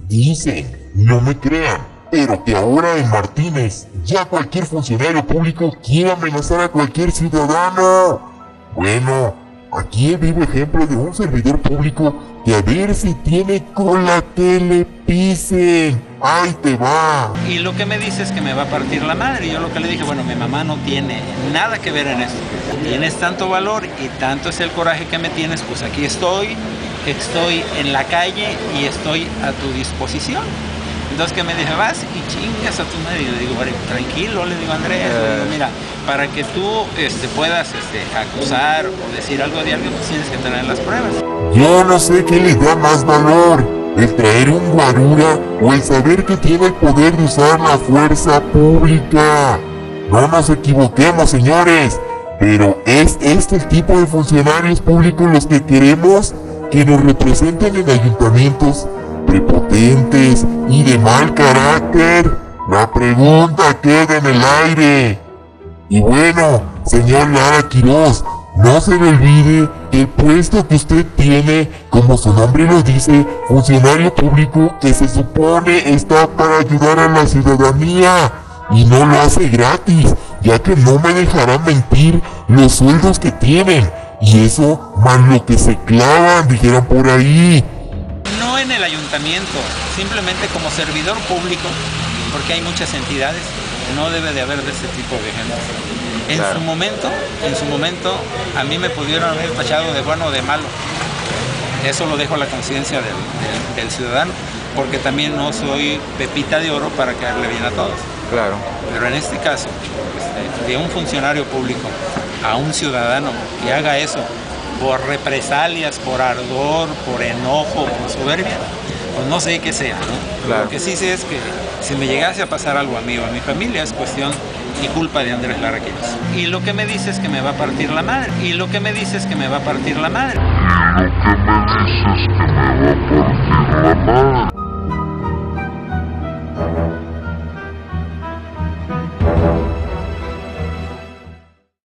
Dicen, no me crean, pero que ahora en Martínez ya cualquier funcionario público quiere amenazar a cualquier ciudadano. Bueno, aquí el vivo ejemplo de un servidor público que a ver si tiene cola que le pisen. ¡Ahí te va! Y lo que me dice es que me va a partir la madre. Y yo lo que le dije, bueno, mi mamá no tiene nada que ver en esto. Tienes tanto valor y tanto es el coraje que me tienes, pues aquí estoy en la calle y estoy a tu disposición. Entonces que me dije, vas y chingas a tu madre. Y le digo, bueno, tranquilo, le digo a Andrés, le digo, mira, para que tú puedas acusar o decir algo de alguien, pues tienes que tener las pruebas. Yo no sé qué le da más valor, el traer un guarura o el saber que tiene el poder de usar la fuerza pública. No nos equivoquemos, señores, pero ¿es este el tipo de funcionarios públicos los que queremos que nos representen en ayuntamientos prepotentes y de mal carácter? La pregunta queda en el aire. Y bueno, señor Lara Quiroz, no se le olvide el puesto que usted tiene, como su nombre lo dice, funcionario público que se supone está para ayudar a la ciudadanía y no lo hace gratis, ya que no me dejarán mentir los sueldos que tienen y eso más lo que se clavan, dijeran por ahí. No en el ayuntamiento, simplemente como servidor público, porque hay muchas entidades, no debe de haber de ese tipo de gente. En su momento, a mí me pudieron haber tachado de bueno o de malo. Eso lo dejo a la conciencia del ciudadano, porque también no soy pepita de oro para caerle bien a todos. Claro. Pero en este caso, de un funcionario público a un ciudadano que haga eso por represalias, por ardor, por enojo, por soberbia, pues no sé qué sea, ¿no? Claro. Lo que sí sé es que si me llegase a pasar algo a mí o a mi familia es cuestión y culpa de Andrés Lara Quiroz. Y lo que me dice es que me va a partir la madre. Y lo que me dice es que me va a partir la madre.